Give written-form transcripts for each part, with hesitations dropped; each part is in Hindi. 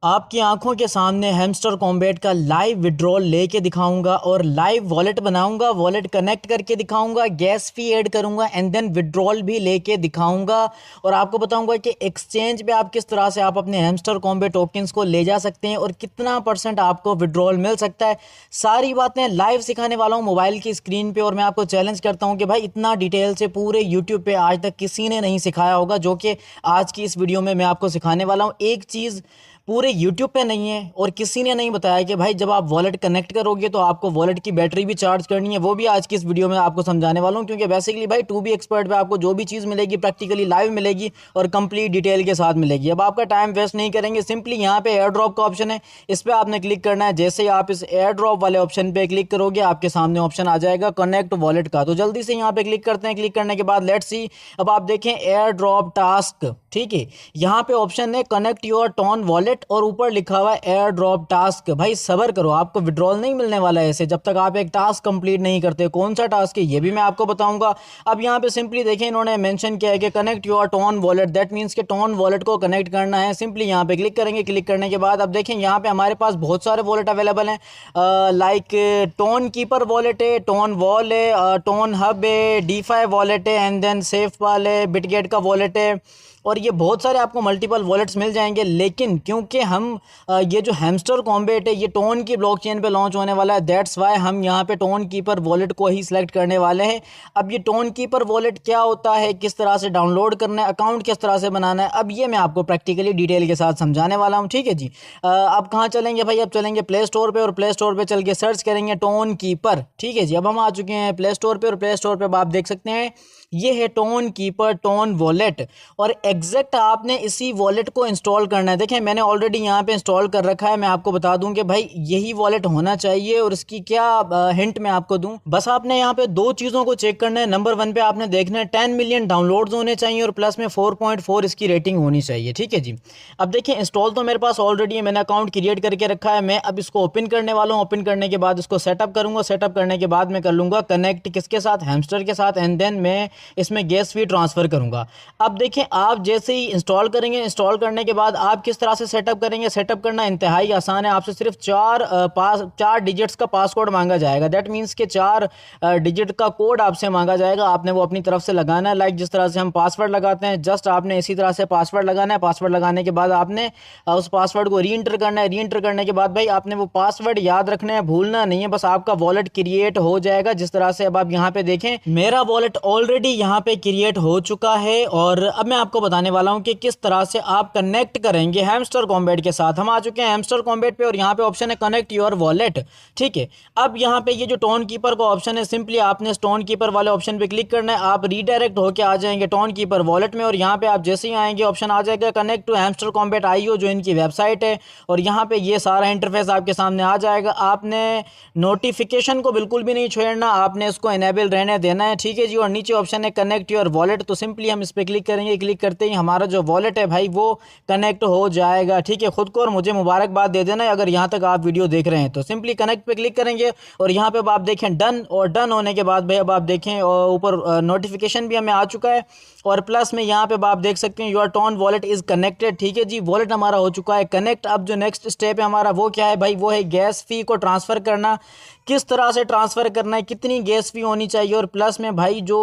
आपकी आंखों के सामने हैमस्टर कॉम्बैट का लाइव विड्रॉल लेके दिखाऊंगा और लाइव वॉलेट बनाऊंगा, वॉलेट कनेक्ट करके दिखाऊंगा, गैस फी ऐड करूंगा एंड देन विड्रॉल भी लेके दिखाऊंगा। और आपको बताऊंगा कि एक्सचेंज पे आप किस तरह से आप अपने हैमस्टर कॉम्बैट टोकन्स को ले जा सकते हैं और कितना % आपको विड्रॉल मिल सकता है। सारी बातें लाइव सिखाने वाला हूँ मोबाइल की स्क्रीन पे। और मैं आपको चैलेंज करता हूँ कि भाई इतना डिटेल से पूरे यूट्यूब पे आज तक किसी ने नहीं सिखाया होगा जो कि आज की इस वीडियो में मैं आपको सिखाने वाला हूँ। एक चीज़ पूरे यूट्यूब पे नहीं है और किसी ने नहीं बताया कि भाई जब आप वॉलेट कनेक्ट करोगे तो आपको वॉलेट की बैटरी भी चार्ज करनी है, वो भी आज की इस वीडियो में आपको समझाने वाला हूँ। क्योंकि बेसिकली भाई टू बी एक्सपर्ट पे आपको जो भी चीज़ मिलेगी प्रैक्टिकली लाइव मिलेगी और कंप्लीट डिटेल के साथ मिलेगी। अब आपका टाइम वेस्ट नहीं करेंगे, सिंपली यहाँ पे एयर ड्रॉप का ऑप्शन है, इस पर आपने क्लिक करना है। जैसे ही आप इस एयर ड्रॉप वाले ऑप्शन पे क्लिक करोगे आपके सामने ऑप्शन आ जाएगा कनेक्ट वॉलेट का। तो जल्दी से यहाँ पे क्लिक करते हैं। क्लिक करने के बाद लेट्स सी, अब आप देखें एयर ड्रॉप टास्क, ठीक है, यहाँ पे ऑप्शन है कनेक्ट योर टोन वॉलेट और ऊपर लिखा हुआ है एयर ड्रॉप टास्क। भाई सब्र करो, आपको विड्रॉल नहीं मिलने वाला है ऐसे जब तक आप एक टास्क कंप्लीट नहीं करते। कौन सा टास्क है ये भी मैं आपको बताऊंगा। अब यहाँ पे सिंपली देखें, इन्होंने मेंशन किया है कि connect your tone wallet, that means कि टोन वॉलेट को कनेक्ट करना है। सिंपली यहाँ पे क्लिक करेंगे। क्लिक करने के बाद अब देखें यहाँ पे हमारे पास बहुत सारे वॉलेट अवेलेबल हैं, लाइक टोन कीपर वॉलेट है, टोन वॉल है, टोन हब है, डीफाई वॉलेट है एंड देन सेफ पाल है, बिटगेट का वॉलेट है और ये बहुत सारे आपको मल्टीपल वॉलेट्स मिल जाएंगे। लेकिन क्योंकि हम ये जो हैमस्टर कॉम्बैट है ये टोन की ब्लॉकचेन पे लॉन्च होने वाला है, दैट्स वाई हम यहाँ पे टोन कीपर वॉलेट को ही सिलेक्ट करने वाले हैं। अब ये टोन कीपर वॉलेट क्या होता है, किस तरह से डाउनलोड करना है, अकाउंट किस तरह से बनाना है, अब ये मैं आपको प्रैक्टिकली डिटेल के साथ समझाने वाला हूँ। ठीक है जी। अब कहाँ चलेंगे भाई, अब चलेंगे प्ले स्टोर पर और प्ले स्टोर पर चल के सर्च करेंगे टोन कीपर। ठीक है जी। अब हम आ चुके हैं प्ले स्टोर पर और प्ले स्टोर पर आप देख सकते हैं ये है टोन कीपर टोन वॉलेट और एग्जैक्ट आपने इसी वॉलेट को इंस्टॉल करना है। देखें मैंने ऑलरेडी यहाँ पे इंस्टॉल कर रखा है। मैं आपको बता दूं कि भाई यही वॉलेट होना चाहिए और इसकी क्या हिंट मैं आपको दूं। बस आपने यहाँ पे दो चीज़ों को चेक करना है। नंबर 1 पे आपने देखना है 10 मिलियन डाउनलोड्स होने चाहिए और प्लस में 4.4 इसकी रेटिंग होनी चाहिए। ठीक है जी। अब देखिए इंस्टॉल तो मेरे पास ऑलरेडी है, मैंने अकाउंट क्रिएट करके रखा है। मैं अब इसको ओपन करने वाला हूँ। ओपन करने के बाद इसको सेटअप करूँगा। सेटअप करने के बाद मैं कर लूँगा कनेक्ट किसके साथ, हैमस्टर के साथ एंड देन मैं इसमें गैस फी ट्रांसफ़र करूंगा। अब देखें आप जैसे ही इंस्टॉल करेंगे, इंस्टॉल करने के बाद आप किस तरह से सेटअप करेंगे, सेटअप करना इंतहाई आसान है। आपसे सिर्फ 4 डिजिट्स का पासवर्ड मांगा जाएगा, दैट मीन्स के 4 डिजिट का कोड आपसे मांगा जाएगा। आपने वो अपनी तरफ से लगाना है, लाइक जिस तरह से हम पासवर्ड लगाते हैं जस्ट आपने इसी तरह से पासवर्ड लगाना है। पासवर्ड लगाने के बाद आपने उस पासवर्ड को री एंटर करना है। री एंटर करने के बाद भाई आपने वो पासवर्ड याद रखना है, भूलना नहीं है, बस आपका वॉलेट क्रिएट हो जाएगा जिस तरह से। अब आप यहाँ पे देखें मेरा वॉलेट ऑलरेडी यहाँ पे क्रिएट हो चुका है और अब मैं आपको बताने वाला हूं कि किस तरह से आप कनेक्ट करेंगे हैमस्टर कॉम्बैट के साथ। हम आ चुके हैं हैमस्टर कॉम्बैट पे और यहाँ पे ऑप्शन है कनेक्ट योर वॉलेट। ठीक है। अब यहाँ पे ये जो टोन कीपर का ऑप्शन है, सिंपली आपने इस टोन कीपर वाले ऑप्शन पे क्लिक करना है। आप रीडायरेक्ट होकर आ जाएंगे टोन कीपर वॉलेट में और यहाँ पे आप जैसे ही आएंगे ऑप्शन आ जाएगा connect to hamster combat IO जो इनकी वेबसाइट है और यहाँ पे ये सारा इंटरफेस आपके सामने आ जाएगा। आपने नोटिफिकेशन को बिल्कुल भी नहीं छोड़ना, आपने इसको इनेबल रहने देना है। ठीक है जी। और नीचे ऑप्शन है कनेक्ट योर वॉलेट, तो सिंपली हम इस पर क्लिक करेंगे। क्लिक करते ही हमारा जो वॉलेट है भाई वो कनेक्ट हो जाएगा। ठीक है। खुद को और मुझे मुबारकबाद दे देना अगर यहाँ तक आप वीडियो देख रहे हैं तो। सिंपली कनेक्ट पे क्लिक करेंगे और यहाँ पे अब आप देखें डन, और डन होने के बाद भाई अब आप देखें ऊपर नोटिफिकेशन भी हमें आ चुका है और प्लस में यहाँ पे आप देख सकते हैं your tone wallet is connected. ठीक है जी। वॉलेट हमारा हो चुका है कनेक्ट। अब जो नेक्स्ट स्टेप है हमारा वो क्या है भाई, वो है गैस फी को ट्रांसफ़र करना। किस तरह से ट्रांसफ़र करना है, कितनी गैस फी होनी चाहिए और प्लस में भाई जो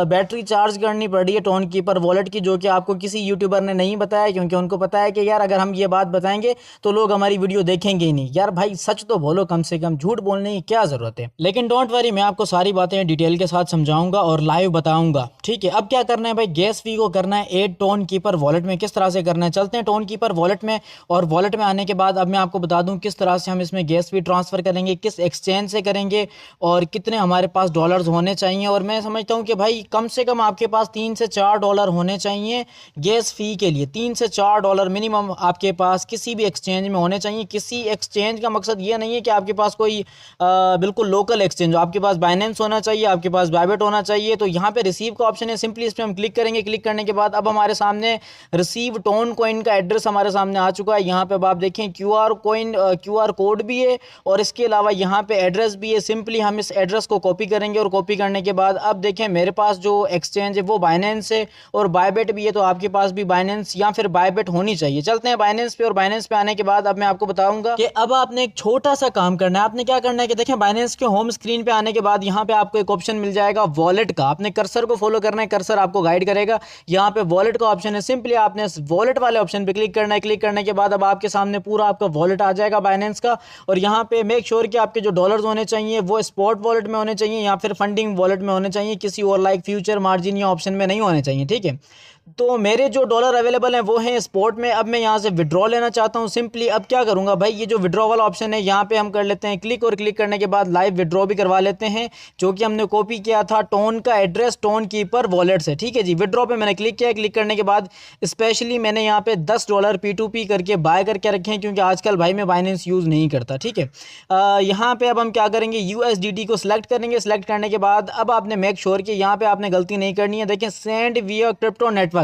बैटरी चार्ज करनी पड़ रही है टोन कीपर वॉलेट की, जो कि आपको किसी यूट्यूबर ने नहीं बताया क्योंकि उनको पता है कि यार अगर हम ये बात बताएंगे तो लोग हमारी वीडियो देखेंगे ही नहीं। यार भाई सच तो बोलो, कम से कम झूठ बोलने की क्या ज़रूरत है। लेकिन डोंट वरी, मैं आपको सारी बातें डिटेल के साथ समझाऊंगा और लाइव बताऊंगा। ठीक है। अब क्या करना है भाई, गैस फी को करना है ऐड टोन कीपर वॉलेट में। किस तरह से करना है, चलते हैं टोन कीपर वॉलेट में और वॉलेट में आने के बाद अब मैं आपको बता दूं किस तरह से हम इसमें गैस फी ट्रांसफ़र करेंगे, किस एक्सचेंज से करेंगे और कितने हमारे पास डॉलर्स होने चाहिए। और मैं समझता हूँ कि भाई कम से कम आपके पास 3 से 4 डॉलर होने चाहिए गैस फ़ी के लिए। 3 से 4 डॉलर मिनिमम आपके पास किसी भी एक्सचेंज में होने चाहिए। किसी एक्सचेंज का मकसद ये नहीं है कि आपके पास कोई बिल्कुल लोकल एक्सचेंज हो, आपके पास बाइनेंस होना चाहिए, आपके पास बायबिट होना चाहिए। तो यहाँ पे रिसीव का ऑप्शन है, सिंपली इस पर हम क्लिक करेंगे। क्लिक करने के बाद अब हमारे सामने रिसीव टोन कॉइन का एड्रेस हमारे सामने आ चुका है। यहाँ पे आप देखें QR कोड भी है और इसके अलावा यहाँ पे एड्रेस भी है। सिंपली हम इस एड्रेस को कॉपी करेंगे और कॉपी करने के बाद अब देखें मेरे पास जो एक्सचेंज है वो बाइनेंस है और बायबिट भी है, तो आपके पास भी बाइनेंस या फिर बायबिट होनी चाहिए। चलते हैं बाइनेंस पे, और बाइनेंस पे आने के बाद अब मैं आपको बताऊंगा कि अब आपने एक छोटा सा काम करना है। आपने क्या करना है कि देखें, बाइनेंस के होम स्क्रीन पे आने के बाद यहाँ पे आपको एक ऑप्शन मिल जाएगा वॉलेट का। आपने कर्सर को फॉलो करना है, कर्सर आपको गाइड करेगा। यहाँ पे वॉलेट का ऑप्शन है, सिंपली आपने इस वॉलेट वाले ऑप्शन पे क्लिक करना है। क्लिक करने के बाद अब आपके सामने पूरा आपका वॉलेट आ जाएगा बाइनेंस का, और यहाँ पे मेक श्योर कि आपके जो डॉलर्स होने चाहिए वो स्पॉट वॉलेट में होने चाहिए या फिर फंडिंग वॉलेट में होने चाहिए, किसी और लाइक फ्यूचर मार्जिन या ऑप्शन में नहीं होने चाहिए, ठीक है। तो मेरे जो डॉलर अवेलेबल हैं वो हैं स्पॉट में। अब मैं यहाँ से विड्रॉ लेना चाहता हूँ। सिंपली अब क्या करूँगा भाई, ये जो विड्रॉ वाला ऑप्शन है यहाँ पे हम कर लेते हैं क्लिक, और क्लिक करने के बाद लाइव विड्रॉ भी करवा लेते हैं, जो कि हमने कॉपी किया था टोन का एड्रेस टोन कीपर वॉलेट से, ठीक है जी। विड्रॉ पे मैंने क्लिक किया। क्लिक करने के बाद स्पेशली मैंने यहाँ पे $10 P2P करके बाय करके रखे हैं, क्योंकि आजकल भाई मैं बाइनेंस यूज़ नहीं करता, ठीक है। यहाँ पे अब हम क्या करेंगे, USDT को सिलेक्ट करेंगे। सिलेक्ट करने के बाद अब आपने मेक श्योर कि यहाँ पे आपने गलती नहीं करनी है। देखिए, सेंड विया क्रिप्टो नेटवर्क,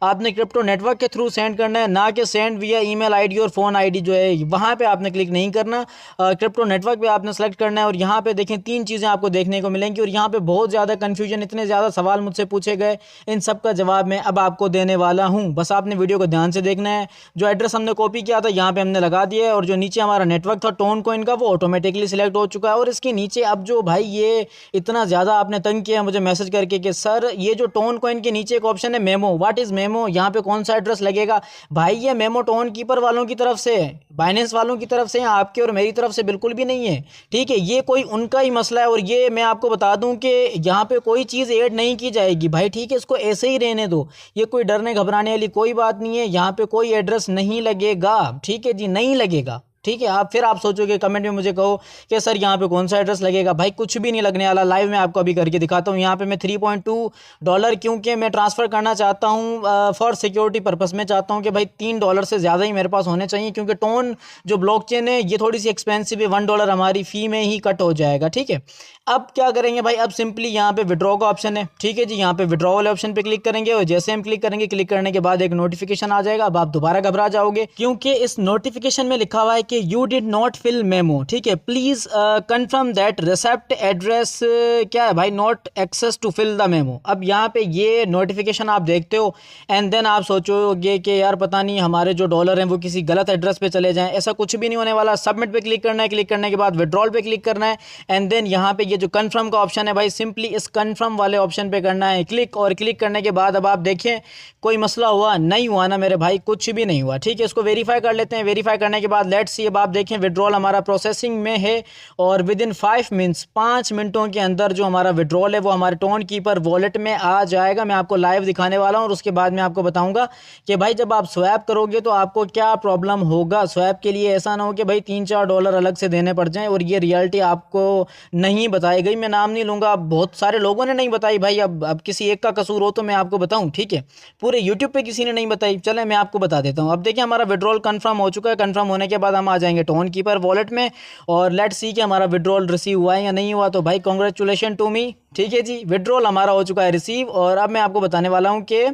आपने क्रिप्टो नेटवर्क के थ्रू सेंड करना है, ना कि सेंड विया ईमेल आईडी और फ़ोन आईडी जो है वहाँ पे आपने क्लिक नहीं करना। क्रिप्टो नेटवर्क पे आपने सेलेक्ट करना है, और यहाँ पे देखें 3 चीज़ें आपको देखने को मिलेंगी, और यहाँ पे बहुत ज़्यादा कन्फ्यूजन, इतने ज़्यादा सवाल मुझसे पूछे गए, इन सब का जवाब मैं अब आपको देने वाला हूँ। बस आपने वीडियो को ध्यान से देखना है। जो एड्रेस हमने कॉपी किया था यहाँ पे हमने लगा दिया है, और जो नीचे हमारा नेटवर्क था टोन कॉइन का वो ऑटोमेटिकली सिलेक्ट हो चुका है। और इसके नीचे अब जो भाई ये इतना ज़्यादा आपने तंग किया मुझे मैसेज करके कि सर ये जो टोन कॉइन के नीचे एक ऑप्शन है मेमो, व्हाट इज़ मेमो, यहाँ पे कौन सा एड्रेस लगेगा। भाई ये मेमो टोन कीपर वालों की तरफ से, बाइनेंस वालों की तरफ से, आपके और मेरी तरफ से बिल्कुल भी नहीं है, ठीक है। ये कोई उनका ही मसला है, और ये मैं आपको बता दूं कि यहाँ पे कोई चीज़ ऐड नहीं की जाएगी भाई, ठीक है। इसको ऐसे ही रहने दो, ये कोई डरने घबराने वाली कोई बात नहीं है। यहाँ पे कोई एड्रेस नहीं लगेगा, ठीक है जी, नहीं लगेगा, ठीक है। आप सोचोगे कमेंट में मुझे कहो कि सर यहाँ पे कौन सा एड्रेस लगेगा, भाई कुछ भी नहीं लगने वाला। लाइव में आपको अभी करके दिखाता हूँ। यहाँ पे मैं $3.2, क्योंकि मैं ट्रांसफ़र करना चाहता हूँ फॉर सिक्योरिटी पर्पस में, चाहता हूँ कि भाई $3 से ज़्यादा ही मेरे पास होने चाहिए, क्योंकि टोन जो ब्लॉकचेन है ये थोड़ी सी एक्सपेंसिव है, $1 हमारी फ़ी में ही कट हो जाएगा, ठीक है। अब क्या करेंगे भाई, अब सिंपली यहाँ पे विड्रॉ का ऑप्शन है, ठीक है जी। यहाँ पे विड्रॉ वाले ऑप्शन पे क्लिक करेंगे, और जैसे हम क्लिक करेंगे, क्लिक करने के बाद एक नोटिफिकेशन आ जाएगा। अब आप दोबारा घबरा जाओगे, क्योंकि इस नोटिफिकेशन में लिखा हुआ है कि you did not fill memo, ठीक है। Please confirm that receipt address क्या है भाई, not access to fill the memo. अब यहाँ पे ये नोटिफिकेशन आप देखते हो, एंड देन आप सोचोगे कि यार पता नहीं हमारे जो डॉलर हैं वो किसी गलत एड्रेस पे चले जाएं। ऐसा कुछ भी नहीं होने वाला। सबमिट पे क्लिक करना है, क्लिक करने के बाद विड्रॉल पे क्लिक करना है, एंड देन यहाँ पे ये जो कन्फर्म का ऑप्शन है भाई, सिंपली इस कन्फर्म वाले ऑप्शन पे करना है क्लिक। और क्लिक करने के बाद अब आप देखें कोई मसला हुआ नहीं हुआ ना मेरे भाई, कुछ भी नहीं हुआ, ठीक है। इसको वेरीफाई कर लेते हैं। वेरीफाई करने के बाद लेट्स सी, अब आप देखें विड्रॉल हमारा प्रोसेसिंग में है, और विद इन 5 मिनट्स 5 मिनटों के अंदर जो हमारा विड्रॉल है वो हमारे टोन कीपर वॉलेट में आ जाएगा। मैं आपको लाइव दिखाने वाला हूँ, और उसके बाद मैं आपको बताऊंगा कि भाई जब आप स्वैप करोगे तो आपको क्या प्रॉब्लम होगा। स्वैप के लिए ऐसा ना हो कि भाई $3-4 अलग से देने पड़ जाएं, और ये रियलिटी आपको नहीं बताई गई। मैं नाम नहीं लूँगा, बहुत सारे लोगों ने नहीं बताई भाई। अब किसी एक का कसूर हो तो मैं आपको बताऊँ, ठीक है। पूरे यूट्यूब पे किसी ने नहीं बताई, चले मैं आपको बता देता हूँ। अब देखिए हमारा विड्रॉल कंफर्म हो चुका है। कंफर्म होने के बाद हम आ जाएंगे टोन कीपर वॉलेट में, और लेट्स सी कि हमारा विड्रॉल रिसीव हुआ है या नहीं हुआ। तो भाई कॉन्ग्रेचुलेशन टू मी, ठीक है जी, विड्रॉल हमारा हो चुका है रिसीव। और अब मैं आपको बताने वाला हूँ कि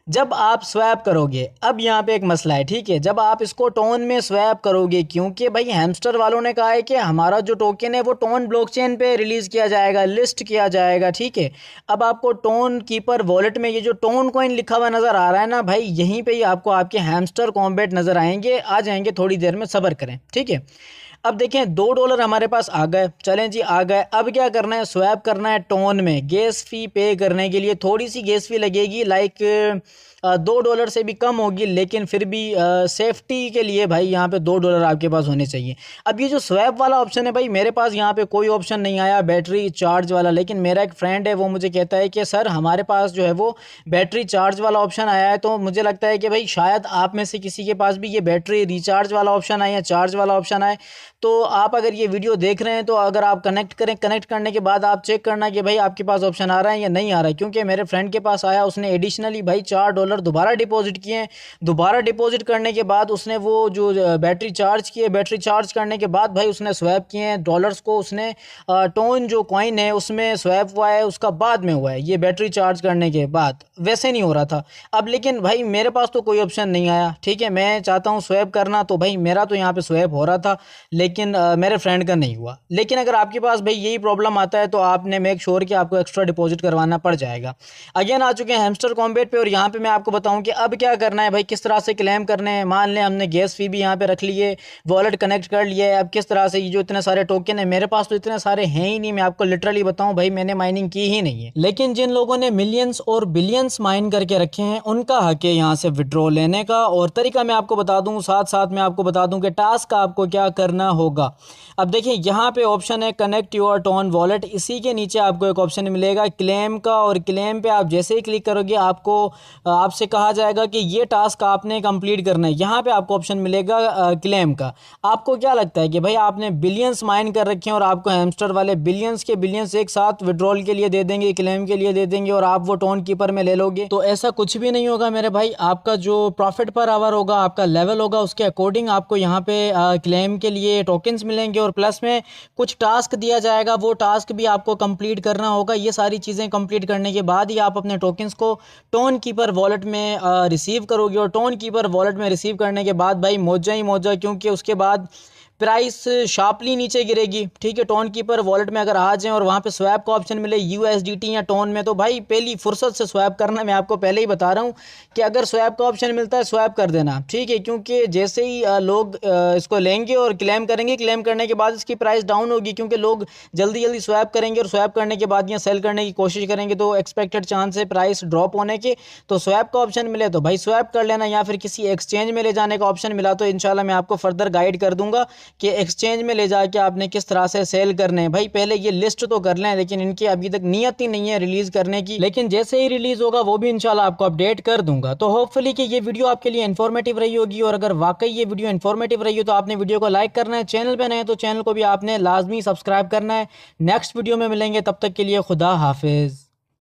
जब आप स्वैप करोगे, अब यहाँ पे एक मसला है, ठीक है। जब आप इसको टोन में स्वैप करोगे, क्योंकि भाई हैमस्टर वालों ने कहा है कि हमारा जो टोकन है वो टोन ब्लॉकचेन पे रिलीज़ किया जाएगा, लिस्ट किया जाएगा, ठीक है। अब आपको टोन कीपर वॉलेट में ये जो टोन कॉइन लिखा हुआ नज़र आ रहा है ना भाई, यहीं पे ही आपको आपके हैमस्टर कॉम्बैट नज़र आएंगे, आ जाएंगे, थोड़ी देर में सब्र करें, ठीक है। अब देखें $2 हमारे पास आ गए, चलें जी आ गए। अब क्या करना है, स्वैप करना है टोन में। गैस फ़ी पे करने के लिए थोड़ी सी गैस फ़ी लगेगी, लाइक $2 से भी कम होगी, लेकिन फिर भी सेफ्टी के लिए भाई यहाँ पे $2 आपके पास होने चाहिए। अब ये जो स्वैप वाला ऑप्शन है भाई, मेरे पास यहाँ पे कोई ऑप्शन नहीं आया बैटरी चार्ज वाला, लेकिन मेरा एक फ्रेंड है वो मुझे कहता है कि सर हमारे पास जो है वो बैटरी चार्ज वाला ऑप्शन आया है। तो मुझे लगता है कि भाई शायद आप में से किसी के पास भी ये बैटरी रिचार्ज वाला ऑप्शन आए या चार्ज वाला ऑप्शन आए। तो आप अगर ये वीडियो देख रहे हैं तो अगर आप कनेक्ट करें, कनेक्ट करने के बाद आप चेक करना कि भाई आपके पास ऑप्शन आ रहा है या नहीं आ रहा है, क्योंकि मेरे फ्रेंड के पास आया, उसने एडिशनली भाई $4 डॉलर दोबारा डिपॉजिट किए हैं। दोबारा डिपॉजिट करने के बाद उसने वो जो बैटरी चार्ज की है, बैटरी चार्ज करने के बाद भाई उसने स्वैप किए हैं डॉलर्स को, उसने टोन जो कॉइन है उसमें स्वैप हुआ है, उसका बाद में हुआ है ये बैटरी चार्ज करने के बाद, वैसे नहीं हो रहा था। अब लेकिन भाई मेरे पास तो कोई ऑप्शन नहीं आया, ठीक है, मैं चाहता हूँ स्वैप करना, तो भाई मेरा तो यहाँ पे स्वैप हो रहा था लेकिन मेरे फ्रेंड का नहीं हुआ। लेकिन अगर आपके पास भाई यही प्रॉब्लम आता है तो आपने मेक श्योर कि आपको एक्स्ट्रा डिपॉजिट करवाना पड़ जाएगा। अगेन आ चुके हैं हैमस्टर कॉम्बेट पे और यहाँ पे मैं आपको बताऊँ कि अब क्या करना है भाई, किस तरह से क्लेम करने हैं। मान लें हमने गैस फी भी यहाँ पे रख लिए, वॉलेट कनेक्ट कर लिया है, अब किस तरह से ये जो इतने सारे टोकन है, मेरे पास तो इतने सारे हैं ही नहीं, मैं आपको लिटरली बताऊँ भाई मैंने माइनिंग की ही नहीं है। लेकिन जिन लोगों ने मिलियंस और बिलियंस माइन करके रखे हैं उनका हक है यहाँ से विड्रॉ लेने का। और तरीका मैं आपको बता दूँ, साथ साथ मैं आपको बता दूँ कि टास्क आपको क्या करना होगा। अब देखिए यहाँ पे ऑप्शन है कनेक्ट योर टोन वॉलेट, इसी के नीचे आपको एक ऑप्शन मिलेगा क्लेम का, और क्लेम पे आप जैसे ही क्लिक करोगे आपको आपसे कहा जाएगा कि ये टास्क आपने कंप्लीट करना है। यहाँ पे आपको ऑप्शन मिलेगा क्लेम का। आपको क्या लगता है कि भाई आपने बिलियंस माइन कर रखे हैं और आपको हैमस्टर वाले बिलियंस के बिलियंस एक साथ विड्रॉल के लिए दे देंगे, क्लेम के लिए दे देंगे और आप वो टोन कीपर में ले लोगे? तो ऐसा कुछ भी नहीं होगा मेरे भाई। आपका जो प्रॉफिट पर आवर होगा, आपका लेवल होगा, उसके अकॉर्डिंग आपको यहाँ पे क्लेम के लिए टोकन्स मिलेंगे और प्लस में कुछ टास्क दिया जाएगा, वो टास्क भी आपको कंप्लीट करना होगा। ये सारी चीज़ें कंप्लीट करने के बाद ही आप अपने टोकन्स को टोन कीपर वॉलेट में रिसीव करोगे। और टोन कीपर वॉलेट में रिसीव करने के बाद भाई मौजा ही मौजा, क्योंकि उसके बाद प्राइस शार्पली नीचे गिरेगी, ठीक है। टोन कीपर वॉलेट में अगर आ जाएं और वहाँ पे स्वैप का ऑप्शन मिले USDT या टोन में, तो भाई पहली फुर्सत से स्वैप करना। मैं आपको पहले ही बता रहा हूँ कि अगर स्वैप का ऑप्शन मिलता है स्वैप कर देना, ठीक है, क्योंकि जैसे ही लोग इसको लेंगे और क्लेम करेंगे, क्लेम करने के बाद इसकी प्राइस डाउन होगी, क्योंकि लोग जल्दी जल्दी स्वैप करेंगे और स्वैप करने के बाद या सेल करने की कोशिश करेंगे, तो एक्सपेक्टेड चांस है प्राइस ड्रॉप होने के। तो स्वैप का ऑप्शन मिले तो भाई स्वैप कर लेना, या फिर किसी एक्सचेंज में ले जाने का ऑप्शन मिला तो इंशाल्लाह मैं आपको फर्दर गाइड कर दूंगा कि एक्सचेंज में ले जाके आपने किस तरह से सेल करने हैं। भाई पहले ये लिस्ट तो कर लें, लेकिन इनकी अभी तक नियत ही नहीं है रिलीज करने की, लेकिन जैसे ही रिलीज होगा वो भी इंशाल्लाह आपको अपडेट कर दूंगा। तो होपफुली कि ये वीडियो आपके लिए इन्फॉर्मेटिव रही होगी, और अगर वाकई ये वीडियो इन्फॉर्मेटिव रही हो तो आपने वीडियो को लाइक करना है, चैनल पे नए हैं तो चैनल को भी आपने लाजमी सब्सक्राइब करना है। नेक्स्ट वीडियो में मिलेंगे, तब तक के लिए खुदा हाफिज।